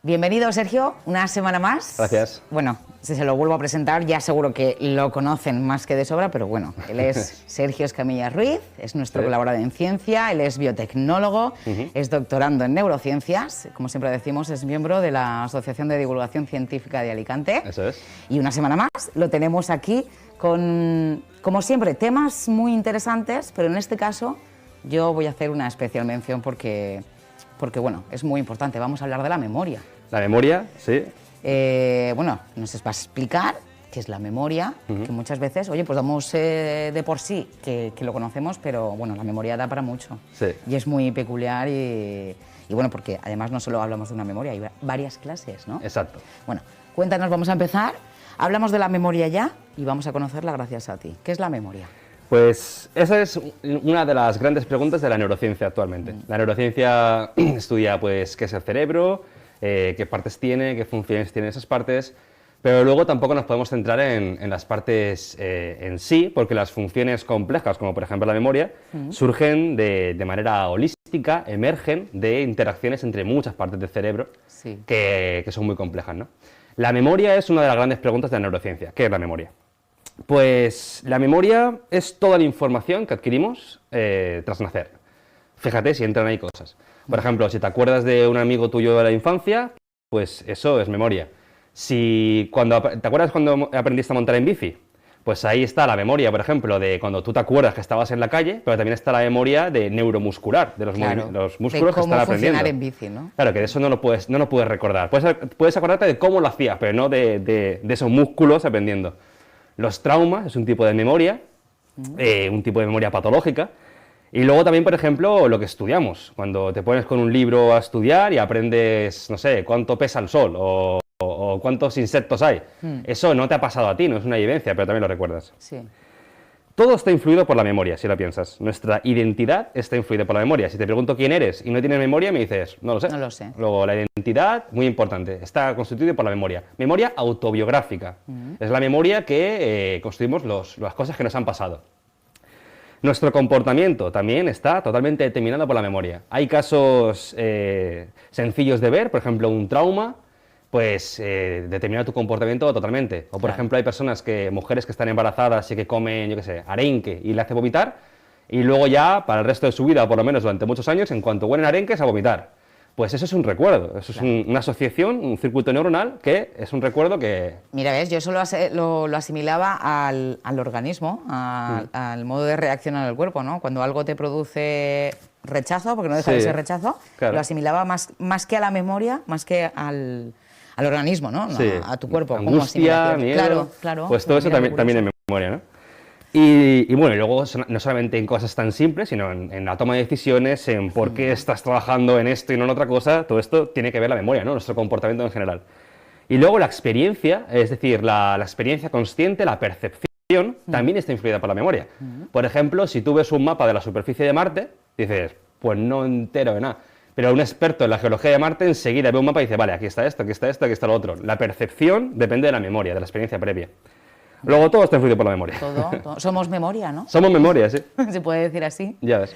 Bienvenido, Sergio, una semana más. Gracias. Bueno, si se lo vuelvo a presentar, ya seguro que lo conocen más que de sobra, pero bueno, él es Sergio Escamilla Ruiz, es nuestro colaborador en ciencia, él es biotecnólogo, es doctorando en neurociencias, como siempre decimos, es miembro de la Asociación de Divulgación Científica de Alicante. Eso es. Y una semana más lo tenemos aquí con, como siempre, temas muy interesantes, pero en este caso yo voy a hacer una especial mención porque bueno, es muy importante. Vamos a hablar de la memoria. La memoria, sí. Bueno, nos va a explicar qué es la memoria, que muchas veces, oye, pues damos de por sí que lo conocemos, pero bueno, la memoria da para mucho. Sí. Y es muy peculiar y bueno, porque además no solo hablamos de una memoria, hay varias clases, ¿no? Exacto. Bueno, cuéntanos, vamos a empezar. Hablamos de la memoria ya y vamos a conocerla gracias a ti. ¿Qué es la memoria? Pues esa es una de las grandes preguntas de la neurociencia actualmente. La neurociencia estudia pues qué es el cerebro, qué partes tiene, qué funciones tienen esas partes, pero luego tampoco nos podemos centrar en las partes en sí, porque las funciones complejas, como por ejemplo la memoria, surgen de manera holística, emergen de interacciones entre muchas partes del cerebro que son muy complejas, ¿no? La memoria es una de las grandes preguntas de la neurociencia. ¿Qué es la memoria? Pues la memoria es toda la información que adquirimos tras nacer. Fíjate si entran ahí cosas. Por ejemplo, si te acuerdas de un amigo tuyo de la infancia, pues eso es memoria. ¿Te acuerdas cuando aprendiste a montar en bici? Pues ahí está la memoria, por ejemplo, de cuando tú te acuerdas que estabas en la calle, pero también está la memoria de neuromuscular, de los músculos que están aprendiendo. Cómo funcionar en bici, ¿no? Claro, que de eso no lo puedes recordar. Puedes acordarte de cómo lo hacías, pero no de esos músculos aprendiendo. Los traumas es un tipo de memoria, un tipo de memoria patológica. Y luego también, por ejemplo, lo que estudiamos. Cuando te pones con un libro a estudiar y aprendes, no sé, cuánto pesa el sol o cuántos insectos hay. Eso no te ha pasado a ti, no es una vivencia, pero también lo recuerdas. Sí. Todo está influido por la memoria, si lo piensas. Nuestra identidad está influida por la memoria. Si te pregunto quién eres y no tienes memoria, me dices, no lo sé. No lo sé. Luego, la identidad, muy importante, está constituida por la memoria. Memoria autobiográfica. Es la memoria que construimos las cosas que nos han pasado. Nuestro comportamiento también está totalmente determinado por la memoria. Hay casos sencillos de ver, por ejemplo, un trauma, pues determina tu comportamiento totalmente. O por ejemplo hay mujeres que están embarazadas y que comen, yo qué sé, arenque y le hace vomitar, y luego ya para el resto de su vida, o por lo menos durante muchos años, en cuanto huelen arenques a vomitar. Pues eso es un recuerdo, eso es una asociación, un circuito neuronal que es un recuerdo que... Mira, ves, yo eso lo asimilaba al organismo, al modo de reaccionar del cuerpo, ¿no? Cuando algo te produce rechazo, porque no deja de ser rechazo, lo asimilaba más que a la memoria, más que al organismo, ¿no? Sí. A tu cuerpo. Angustia, miedo, claro. Pues todo eso también es memoria, ¿no? Y bueno, y luego no solamente en cosas tan simples, sino en la toma de decisiones, en por qué estás trabajando en esto y no en otra cosa, todo esto tiene que ver la memoria, ¿no? Nuestro comportamiento en general. Y luego la experiencia, es decir, la experiencia consciente, la percepción, también está influida por la memoria. Por ejemplo, si tú ves un mapa de la superficie de Marte, dices, pues no entero de nada. Pero un experto en la geología de Marte enseguida ve un mapa y dice, vale, aquí está esto, aquí está esto, aquí está lo otro. La percepción depende de la memoria, de la experiencia previa. Luego todo está influido por la memoria. Todo. Somos memoria, ¿no? Somos memoria, sí. Se puede decir así. Ya ves.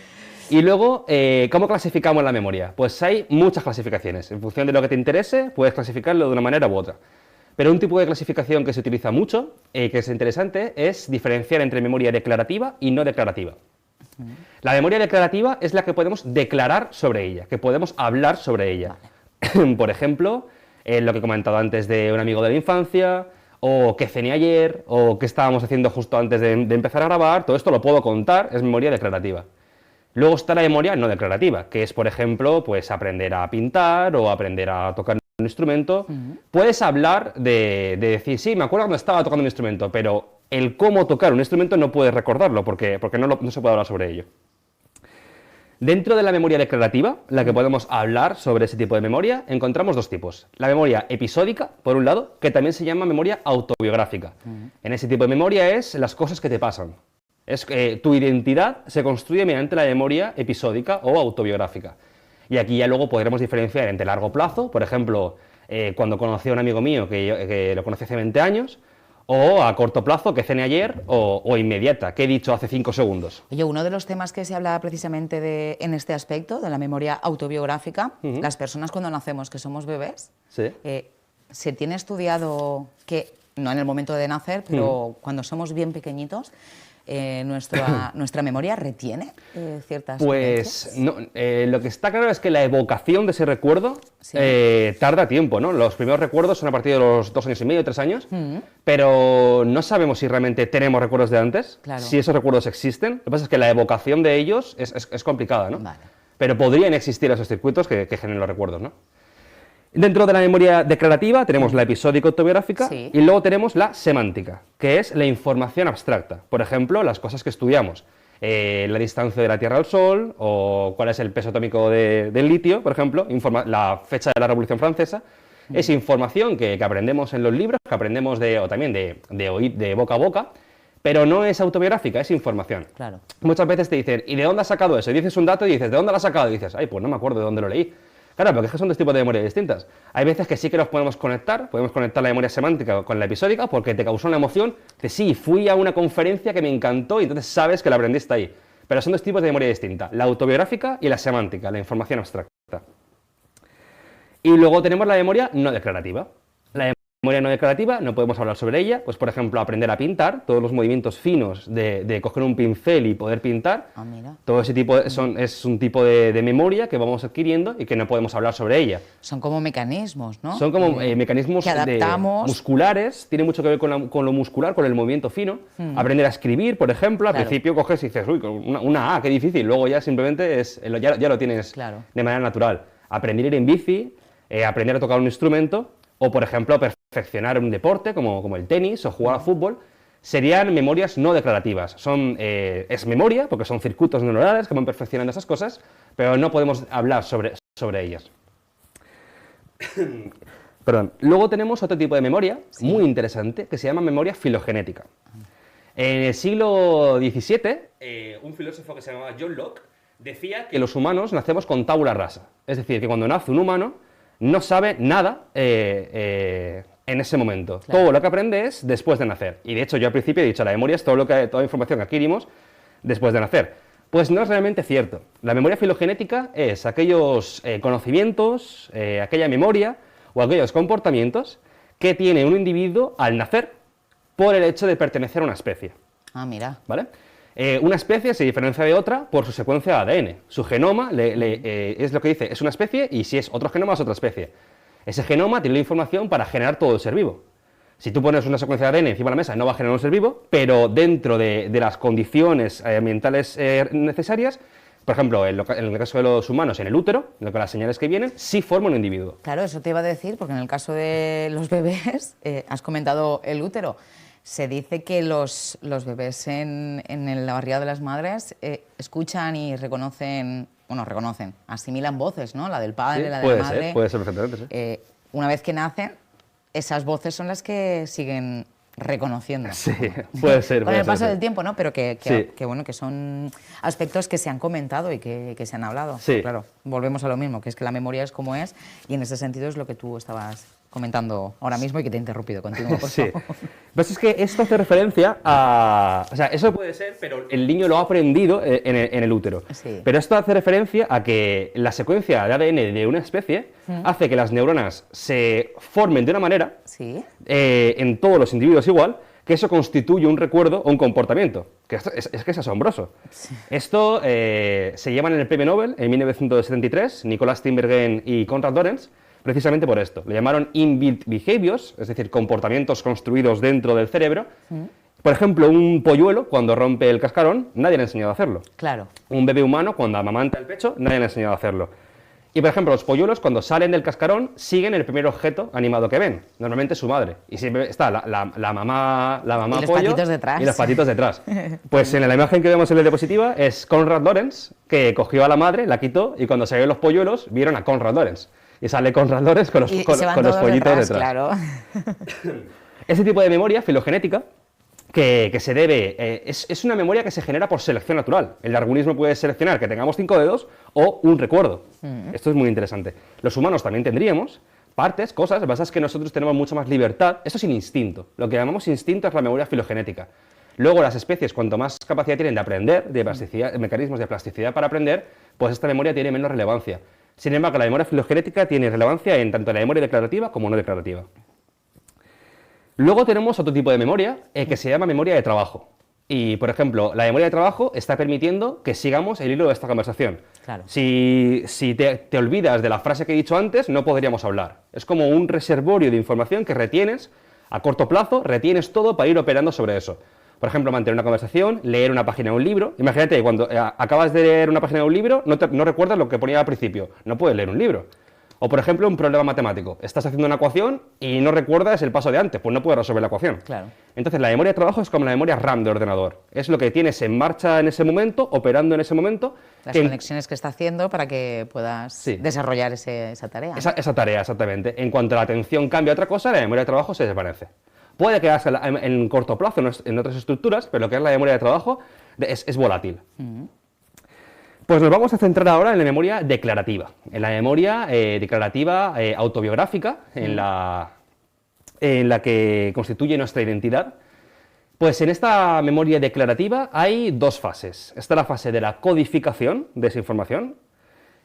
Y luego, ¿cómo clasificamos la memoria? Pues hay muchas clasificaciones. En función de lo que te interese, puedes clasificarlo de una manera u otra. Pero un tipo de clasificación que se utiliza mucho, que es interesante, es diferenciar entre memoria declarativa y no declarativa. La memoria declarativa es la que podemos declarar sobre ella, que podemos hablar sobre ella. Vale. Por ejemplo, lo que he comentado antes de un amigo de la infancia, o qué cené ayer, o qué estábamos haciendo justo antes de empezar a grabar, todo esto lo puedo contar, es memoria declarativa. Luego está la memoria no declarativa, que es, por ejemplo, pues aprender a pintar o aprender a tocar un instrumento. Puedes hablar de decir, sí, me acuerdo cuando estaba tocando un instrumento, pero el cómo tocar un instrumento no puedes recordarlo, porque no se puede hablar sobre ello. Dentro de la memoria declarativa, la que podemos hablar sobre ese tipo de memoria, encontramos dos tipos. La memoria episódica, por un lado, que también se llama memoria autobiográfica. En ese tipo de memoria es las cosas que te pasan. Es que tu identidad se construye mediante la memoria episódica o autobiográfica. Y aquí ya luego podremos diferenciar entre largo plazo, por ejemplo, cuando conocí a un amigo mío que lo conocí hace 20 años, o a corto plazo, que cene ayer, o inmediata, que he dicho hace 5 segundos. Oye, uno de los temas que se habla precisamente en este aspecto, de la memoria autobiográfica, las personas cuando nacemos, que somos bebés, Sí. se tiene estudiado que, no en el momento de nacer, pero cuando somos bien pequeñitos, nuestra memoria retiene ciertas Pues vivencias. no, lo que está claro es que la evocación de ese recuerdo Sí. tarda tiempo, ¿no? Los primeros recuerdos son a partir de los 2 años y medio, 3 años, pero no sabemos si realmente tenemos recuerdos de antes, Claro. si esos recuerdos existen. Lo que pasa es que la evocación de ellos es complicada, ¿no? Vale. Pero podrían existir esos circuitos que generen los recuerdos, ¿no? Dentro de la memoria declarativa tenemos la episódica autobiográfica Sí. y luego tenemos la semántica, que es la información abstracta. Por ejemplo, las cosas que estudiamos, la distancia de la Tierra al Sol o cuál es el peso atómico del litio, por ejemplo, la fecha de la Revolución Francesa. Es información que aprendemos en los libros, que aprendemos o también de oír de boca a boca, pero no es autobiográfica, es información. Claro. Muchas veces te dicen, ¿y de dónde has sacado eso? Y dices un dato y dices, ¿de dónde lo has sacado? Y dices, ay, pues no me acuerdo de dónde lo leí. Claro, porque es que son dos tipos de memoria distintas. Hay veces que sí que los podemos conectar la memoria semántica con la episódica porque te causó una emoción de sí, fui a una conferencia que me encantó y entonces sabes que la aprendiste ahí. Pero son dos tipos de memoria distinta, la autobiográfica y la semántica, la información abstracta. Y luego tenemos la memoria no declarativa. La memoria no declarativa, no podemos hablar sobre ella, pues por ejemplo aprender a pintar, todos los movimientos finos de coger un pincel y poder pintar, Ah, mira. todo ese tipo es un tipo de memoria que vamos adquiriendo y que no podemos hablar sobre ella. Son como mecanismos, ¿no? Son como mecanismos que adaptamos. musculares, tiene mucho que ver con lo muscular, con el movimiento fino. Aprender a escribir, por ejemplo, al Claro. principio coges y dices, uy, una A, qué difícil, luego ya simplemente ya lo tienes Claro. de manera natural. Aprender a ir en bici, aprender a tocar un instrumento, o por ejemplo, perfeccionar un deporte como el tenis o jugar a fútbol, serían memorias no declarativas. Es memoria, porque son circuitos neuronales que van perfeccionando esas cosas, pero no podemos hablar sobre ellas. Perdón. Luego tenemos otro tipo de memoria muy interesante que se llama memoria filogenética. En el siglo XVII, un filósofo que se llamaba John Locke decía que los humanos nacemos con tabula rasa. Es decir, que cuando nace un humano no sabe nada en ese momento. Claro. Todo lo que aprende es después de nacer. Y de hecho yo al principio he dicho, la memoria es toda la información que adquirimos después de nacer. Pues no es realmente cierto. La memoria filogenética es aquellos conocimientos, aquella memoria o aquellos comportamientos que tiene un individuo al nacer por el hecho de pertenecer a una especie. Ah, mira. ¿Vale? Una especie se diferencia de otra por su secuencia de ADN. Su genoma es lo que dice, es una especie y si es otro genoma es otra especie. Ese genoma tiene la información para generar todo el ser vivo. Si tú pones una secuencia de ADN encima de la mesa no va a generar un ser vivo, pero dentro de las condiciones ambientales necesarias, por ejemplo, en el caso de los humanos, en el útero, con las señales que vienen, sí forma un individuo. Claro, eso te iba a decir, porque en el caso de los bebés, has comentado el útero. Se dice que los bebés en la barriga de las madres escuchan y reconocen, asimilan voces, ¿no? La del padre, Sí, la de la madre. puede ser perfectamente, sí. Una vez que nacen, esas voces son las que siguen reconociendo. Sí, puede ser. Con el paso sí. del tiempo, ¿no? Pero Sí. bueno, que son aspectos que se han comentado y que se han hablado. Sí. Claro, volvemos a lo mismo, que es que la memoria es como es y en ese sentido es lo que tú estabas comentando ahora mismo y que te he interrumpido. Continúa, por Sí. favor. Pues es que esto hace referencia a... O sea, eso puede ser, pero el niño lo ha aprendido en el útero. Sí. Pero esto hace referencia a que la secuencia de ADN de una especie hace que las neuronas se formen de una manera, Sí. en todos los individuos igual, que eso constituye un recuerdo o un comportamiento. Que esto que es asombroso. Esto se lleva en el premio Nobel en 1973, Nicolás Tinbergen y Konrad Lorenz, precisamente por esto. Le llamaron inbuilt behaviors, es decir, comportamientos construidos dentro del cerebro. Por ejemplo, un polluelo, cuando rompe el cascarón, nadie le ha enseñado a hacerlo. Claro. Un bebé humano, cuando amamanta el pecho, nadie le ha enseñado a hacerlo. Y, por ejemplo, los polluelos, cuando salen del cascarón, siguen el primer objeto animado que ven. Normalmente su madre. Y siempre está la mamá Y los pollo patitos detrás. y los patitos detrás. Pues en la imagen que vemos en la diapositiva es Konrad Lorenz, que cogió a la madre, la quitó, y cuando salieron los polluelos, vieron a Konrad Lorenz. Y sale Konrad Lorenz con los, Y con se van los todos pollitos detrás. Claro. Ese tipo de memoria filogenética que se debe, es una memoria que se genera por selección natural. El darwinismo puede seleccionar que tengamos 5 dedos o un recuerdo. Esto es muy interesante. Los humanos también tendríamos, partes, cosas, lo que pasa es que nosotros tenemos mucha más libertad, eso es el instinto, lo que llamamos instinto es la memoria filogenética. Luego las especies, cuanto más capacidad tienen de aprender, de plasticidad, mecanismos de plasticidad para aprender, pues esta memoria tiene menos relevancia. Sin embargo, la memoria filogenética tiene relevancia en tanto la memoria declarativa como no declarativa. Luego tenemos otro tipo de memoria que se llama memoria de trabajo. Y, por ejemplo, la memoria de trabajo está permitiendo que sigamos el hilo de esta conversación. Claro. Si te olvidas de la frase que he dicho antes, no podríamos hablar. Es como un reservorio de información que retienes a corto plazo, retienes todo para ir operando sobre eso. Por ejemplo, mantener una conversación, leer una página de un libro. Imagínate, cuando acabas de leer una página de un libro, no recuerdas lo que ponía al principio. No puedes leer un libro. O, por ejemplo, un problema matemático. Estás haciendo una ecuación y no recuerdas el paso de antes, pues no puedes resolver la ecuación. Claro. Entonces, la memoria de trabajo es como la memoria RAM de ordenador. Es lo que tienes en marcha en ese momento, operando en ese momento. Las conexiones que está haciendo para que puedas desarrollar esa tarea. Esa tarea, exactamente. En cuanto la atención cambia a otra cosa, la memoria de trabajo se desvanece. Puede quedarse en corto plazo en otras estructuras, pero lo que es la memoria de trabajo es volátil. Pues nos vamos a centrar ahora en la memoria declarativa, en la memoria declarativa autobiográfica, en la que constituye nuestra identidad. Pues en esta memoria declarativa hay dos fases. Está la fase de la codificación de esa información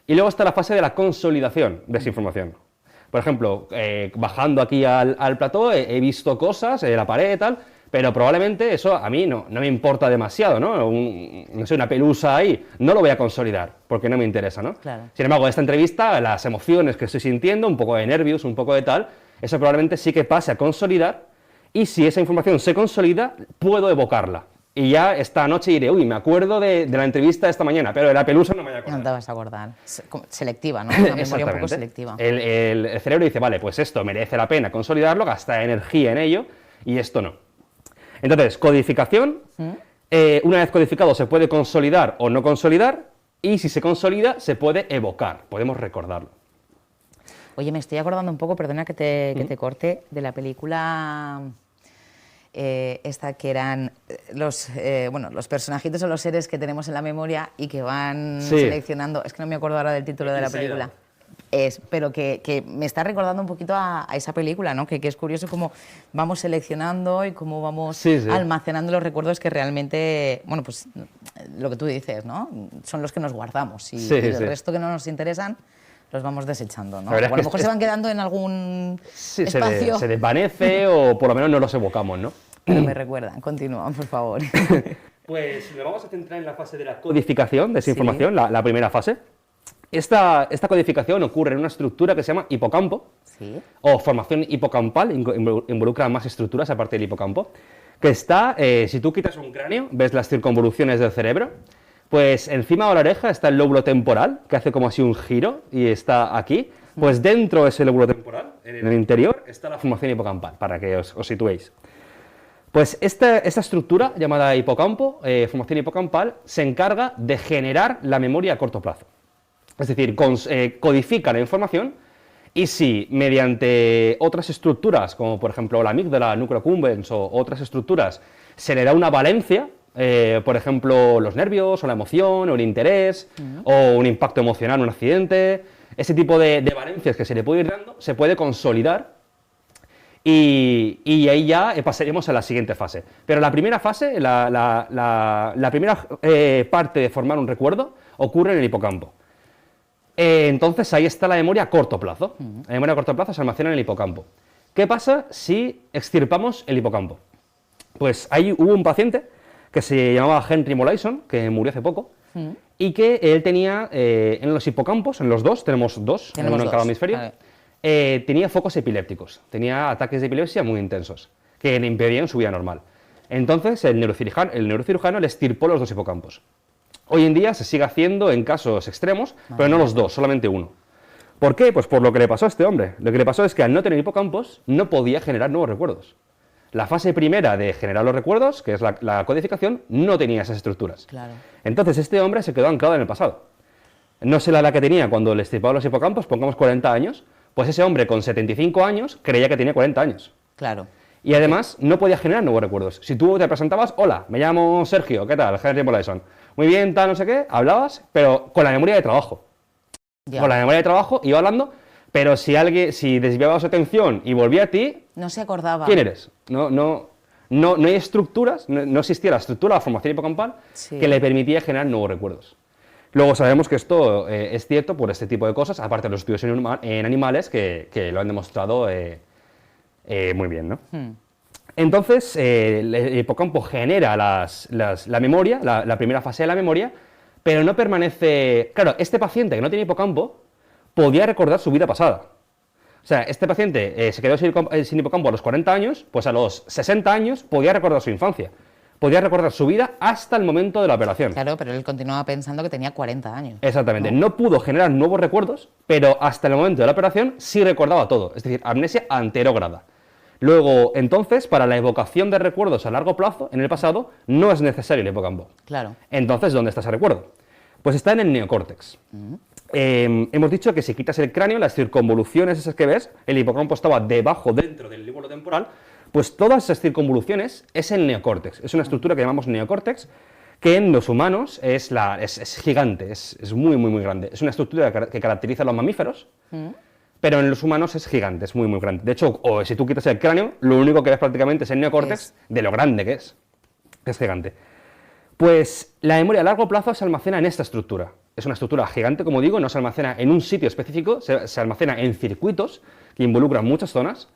y luego está la fase de la consolidación de esa información. Por ejemplo, bajando aquí al plató he visto cosas en la pared y tal, pero probablemente eso a mí no me importa demasiado, ¿no? No sé, una pelusa ahí, no lo voy a consolidar, porque no me interesa, ¿no? Claro. Sin embargo, en esta entrevista, las emociones que estoy sintiendo, un poco de nervios, un poco de tal, eso probablemente sí que pase a consolidar, y si esa información se consolida, puedo evocarla. Y ya esta noche diré, uy, me acuerdo de la entrevista de esta mañana, pero de la pelusa no me voy a acordar. No te vas a acordar. Selectiva, ¿no? Una memoria un poco selectiva. El cerebro dice, vale, pues esto merece la pena consolidarlo, gasta energía en ello, y esto no. Entonces, codificación, una vez codificado se puede consolidar o no consolidar, y si se consolida se puede evocar, podemos recordarlo. Oye, me estoy acordando un poco, perdona que te corte, de la película esta que eran los personajitos o los seres que tenemos en la memoria y que van seleccionando, es que no me acuerdo ahora del título de la película. Pero que me está recordando un poquito a esa película, ¿no? Que es curioso cómo vamos seleccionando y cómo vamos almacenando los recuerdos que realmente, bueno, pues lo que tú dices, ¿no? Son los que nos guardamos y el resto que no nos interesan los vamos desechando, ¿no? O a lo mejor se van quedando en algún espacio. Se desvanece o por lo menos no los evocamos, ¿no? Pero me recuerdan, continúa, por favor. Pues nos vamos a centrar en la fase de la codificación de esa información, la primera fase. Esta codificación ocurre en una estructura que se llama hipocampo, o formación hipocampal, involucra más estructuras aparte del hipocampo, que está, si tú quitas un cráneo, ves las circunvoluciones del cerebro, pues encima de la oreja está el lóbulo temporal, que hace como así un giro, y está aquí, pues dentro de ese lóbulo temporal, en el interior, está la formación hipocampal, para que os situéis. Pues esta estructura llamada hipocampo, formación hipocampal, se encarga de generar la memoria a corto plazo. Es decir, codifica la información y si mediante otras estructuras, como por ejemplo la amígdala, núcleo accumbens o otras estructuras, se le da una valencia, por ejemplo los nervios o la emoción o el interés o un impacto emocional, un accidente, ese tipo de valencias que se le puede ir dando, se puede consolidar y ahí ya pasaríamos a la siguiente fase. Pero la primera fase, la primera parte de formar un recuerdo ocurre en el hipocampo. Entonces ahí está la memoria a corto plazo. La memoria a corto plazo se almacena en el hipocampo. ¿Qué pasa si extirpamos el hipocampo? Pues hubo un paciente que se llamaba Henry Molaison, que murió hace poco, y que él tenía en los hipocampos, en los dos, tenemos dos, uno en cada hemisferio, tenía focos epilépticos, tenía ataques de epilepsia muy intensos, que le impedían su vida normal. Entonces el neurocirujano le extirpó los dos hipocampos. Hoy en día se sigue haciendo en casos extremos, pero no los dos, solamente uno. ¿Por qué? Pues por lo que le pasó a este hombre. Lo que le pasó es que al no tener hipocampos no podía generar nuevos recuerdos. La fase primera de generar los recuerdos, que es la codificación, no tenía esas estructuras. Claro. Entonces este hombre se quedó anclado en el pasado. No sé la edad que tenía cuando le extirpaban los hipocampos, pongamos 40 años, pues ese hombre con 75 años creía que tenía 40 años. Claro. Y además no podía generar nuevos recuerdos. Si tú te presentabas, hola, me llamo Sergio, ¿qué tal? Henry Molaison. Muy bien, tal, no sé qué, hablabas, pero con la memoria de trabajo. Con la memoria de trabajo iba hablando, Pero si desviaba su atención y volvía a ti, No se acordaba. ¿quién eres? No hay estructuras, no existía la estructura, la formación hipocampal, Sí. que le permitía generar nuevos recuerdos. Luego sabemos que esto es cierto por este tipo de cosas, aparte de los estudios en animales que lo han demostrado muy bien, ¿no? Entonces, el hipocampo genera la memoria, la primera fase de la memoria, pero no permanece... Claro, este paciente que no tiene hipocampo podía recordar su vida pasada. O sea, este paciente se quedó sin hipocampo a los 40 años, pues a los 60 años podía recordar su infancia. Podía recordar su vida hasta el momento de la operación. Claro, pero él continuaba pensando que tenía 40 años. Exactamente. No pudo generar nuevos recuerdos, pero hasta el momento de la operación sí recordaba todo. Es decir, amnesia anterógrada. Luego, entonces, para la evocación de recuerdos a largo plazo, en el pasado, no es necesario el hipocampo. Claro. Entonces, ¿dónde está ese recuerdo? Pues está en el neocórtex. Hemos dicho que si quitas el cráneo, las circunvoluciones esas que ves, el hipocampo estaba dentro del líbulo temporal, pues todas esas circunvoluciones es el neocórtex. Es una estructura que llamamos neocórtex, que en los humanos es gigante, es muy, muy, muy grande. Es una estructura que caracteriza a los mamíferos, pero en los humanos es gigante, es muy, muy grande. De hecho, si tú quitas el cráneo, lo único que ves prácticamente es el neocórtex de lo grande que es. Es gigante. Pues la memoria a largo plazo se almacena en esta estructura. Es una estructura gigante, como digo, no se almacena en un sitio específico, se almacena en circuitos que involucran muchas zonas.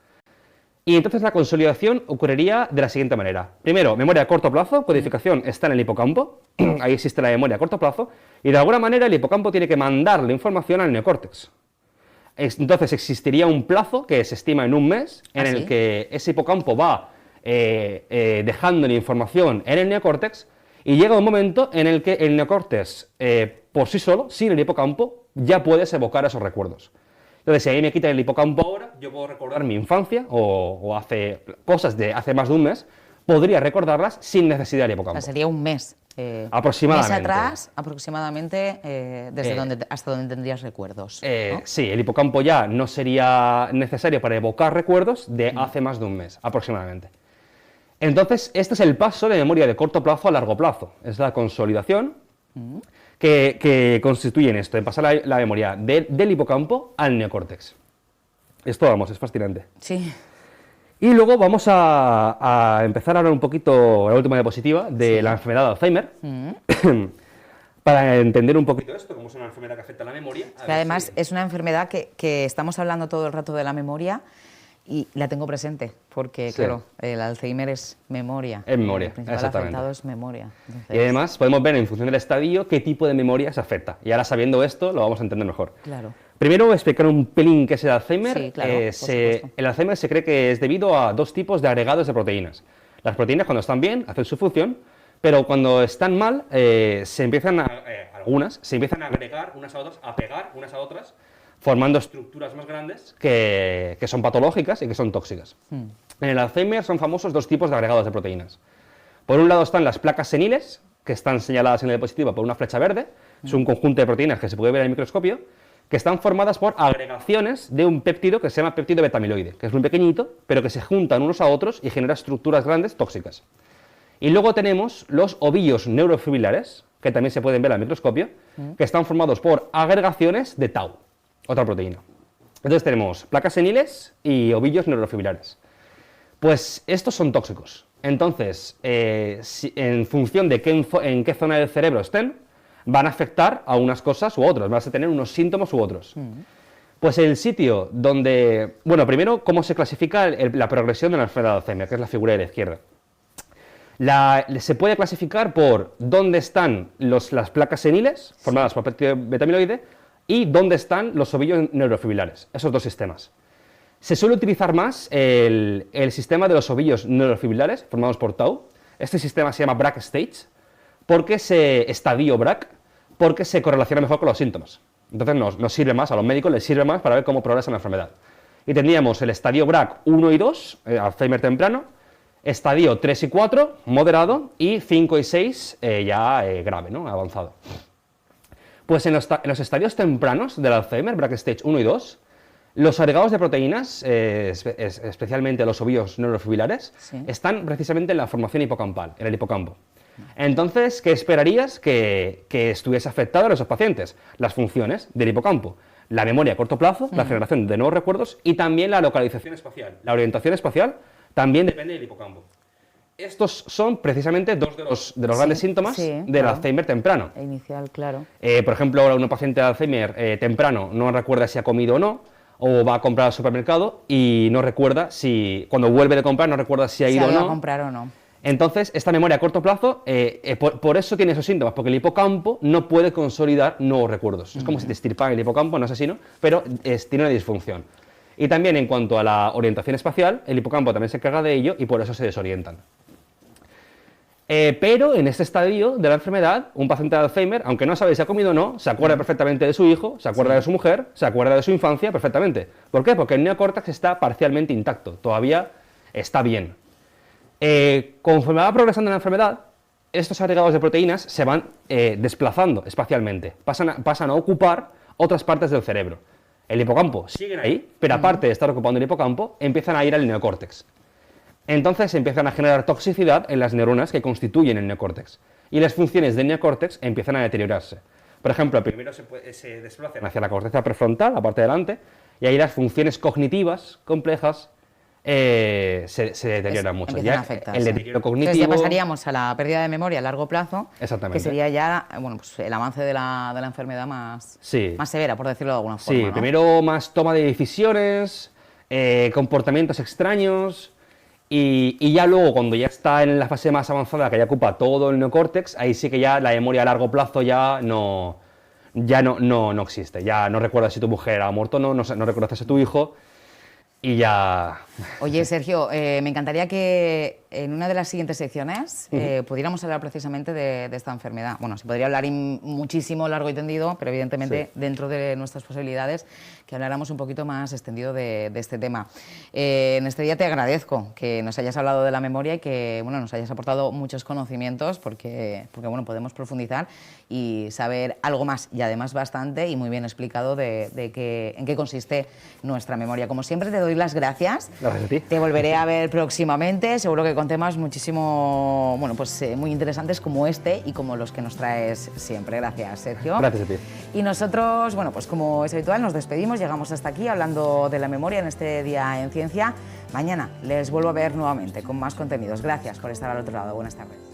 Y entonces la consolidación ocurriría de la siguiente manera. Primero, memoria a corto plazo, codificación está en el hipocampo, ahí existe la memoria a corto plazo, y de alguna manera el hipocampo tiene que mandar la información al neocórtex. Entonces existiría un plazo que se estima en un mes, en el que ese hipocampo va dejando la información en el neocórtex, y llega un momento en el que el neocórtex, por sí solo, sin el hipocampo, ya puedes evocar esos recuerdos. Entonces, si a mí me quitan el hipocampo ahora, yo puedo recordar mi infancia o hace cosas de hace más de un mes, podría recordarlas sin necesidad del hipocampo. O sea, sería un mes. Aproximadamente. Mes atrás, aproximadamente, hasta donde tendrías recuerdos. ¿no? Sí, el hipocampo ya no sería necesario para evocar recuerdos de hace más de un mes, aproximadamente. Entonces, este es el paso de memoria de corto plazo a largo plazo. Es la consolidación que constituye en esto, en pasar la memoria del hipocampo al neocórtex. Esto, vamos, es fascinante. Sí. Y luego vamos a empezar a hablar un poquito, la última diapositiva, de la enfermedad de Alzheimer. Para entender un poquito esto, cómo es una enfermedad que afecta a la memoria. Que además es una enfermedad que estamos hablando todo el rato de la memoria y la tengo presente, porque claro, el Alzheimer es memoria. Es memoria, el principal exactamente. afectado es memoria. Entonces, Y además podemos ver en función del estadio qué tipo de memoria se afecta. Y ahora sabiendo esto lo vamos a entender mejor. Claro. Primero voy a explicar un pelín qué es el Alzheimer. Sí, claro, por supuesto. El Alzheimer se cree que es debido a dos tipos de agregados de proteínas. Las proteínas cuando están bien hacen su función, pero cuando están mal algunas se empiezan a agregar unas a otras, a pegar unas a otras, formando estructuras más grandes que son patológicas y que son tóxicas. En el Alzheimer son famosos dos tipos de agregados de proteínas. Por un lado están las placas seniles, que están señaladas en la diapositiva por una flecha verde. Es un conjunto de proteínas que se puede ver en el microscopio, que están formadas por agregaciones de un péptido que se llama péptido betamiloide, que es muy pequeñito, pero que se juntan unos a otros y genera estructuras grandes tóxicas. Y luego tenemos los ovillos neurofibrilares, que también se pueden ver al microscopio, que están formados por agregaciones de tau, otra proteína. Entonces tenemos placas seniles y ovillos neurofibrilares. Pues estos son tóxicos. Entonces, en función de en qué zona del cerebro estén, van a afectar a unas cosas u otras, vas a tener unos síntomas u otros. Pues el sitio donde... Bueno, primero, ¿cómo se clasifica la progresión de la enfermedad de Alzheimer? Que es la figura de la izquierda. Se puede clasificar por dónde están las placas seniles, formadas por péptido betamiloide, y dónde están los ovillos neurofibrilares, esos dos sistemas. Se suele utilizar más el sistema de los ovillos neurofibrilares, formados por tau. Este sistema se llama BRAC stage, estadio BRAC, porque se correlaciona mejor con los síntomas. Entonces nos sirve más, a los médicos les sirve más para ver cómo progresa la enfermedad. Y tendríamos el estadio BRAC 1 y 2, Alzheimer temprano, estadio 3 y 4, moderado, y 5 y 6, ya grave, ¿no? Avanzado. Pues en los estadios tempranos del Alzheimer, BRAC stage 1 y 2, los agregados de proteínas, especialmente los ovillos neurofibrilares, están precisamente en la formación hipocampal, en el hipocampo. Entonces, ¿qué esperarías que estuviese afectado en esos pacientes? Las funciones del hipocampo. la memoria a corto plazo, la generación de nuevos recuerdos y también la localización espacial. La orientación espacial también depende del hipocampo. Estos son precisamente dos de los grandes síntomas del Alzheimer temprano. Inicial, claro. Por ejemplo, un paciente de Alzheimer temprano no recuerda si ha comido o no, o va a comprar al supermercado y no recuerda si, cuando vuelve de comprar, no recuerda si ha ido o no. A comprar o no. Entonces, esta memoria a corto plazo, por eso tiene esos síntomas, porque el hipocampo no puede consolidar nuevos recuerdos. Es como si te estirpan el hipocampo, no es así, ¿no? Pero tiene una disfunción. Y también en cuanto a la orientación espacial, el hipocampo también se encarga de ello y por eso se desorientan. Pero en este estadio de la enfermedad, un paciente de Alzheimer, aunque no sabe si ha comido o no, se acuerda perfectamente de su hijo, se acuerda de su mujer, se acuerda de su infancia perfectamente. ¿Por qué? Porque el neocórtex está parcialmente intacto, todavía está bien. Conforme va progresando la enfermedad, estos agregados de proteínas se van desplazando espacialmente, pasan a ocupar otras partes del cerebro. El hipocampo siguen ahí, pero aparte de estar ocupando el hipocampo, empiezan a ir al neocórtex. Entonces empiezan a generar toxicidad en las neuronas que constituyen el neocórtex y las funciones del neocórtex empiezan a deteriorarse. Por ejemplo, primero se desplazan hacia la corteza prefrontal, la parte de delante, y ahí las funciones cognitivas complejas se deterioran mucho. Ya el deterioro cognitivo... Entonces ya pasaríamos a la pérdida de memoria a largo plazo, exactamente, que sería ya pues el avance de la enfermedad más severa, por decirlo de alguna forma. Sí, ¿no? Primero más toma de decisiones, comportamientos extraños... Y ya luego, cuando ya está en la fase más avanzada, que ya ocupa todo el neocórtex, ahí sí que ya la memoria a largo plazo ya no existe. Ya no recuerdas si tu mujer ha muerto o no recuerdas a tu hijo y ya... Oye, Sergio, me encantaría que en una de las siguientes secciones pudiéramos hablar precisamente de esta enfermedad. Bueno, se podría hablar muchísimo, largo y tendido, pero evidentemente dentro de nuestras posibilidades que habláramos un poquito más extendido de este tema. En este día te agradezco que nos hayas hablado de la memoria y que nos hayas aportado muchos conocimientos porque podemos profundizar y saber algo más y además bastante y muy bien explicado en qué consiste nuestra memoria. Como siempre te doy las gracias. Gracias a ti. Te volveré a ver próximamente, seguro que con temas muchísimo, muy interesantes como este y como los que nos traes siempre. Gracias, Sergio. Gracias a ti. Y nosotros, pues como es habitual, nos despedimos, llegamos hasta aquí hablando de la memoria en este Día en Ciencia. Mañana les vuelvo a ver nuevamente con más contenidos. Gracias por estar al otro lado. Buenas tardes.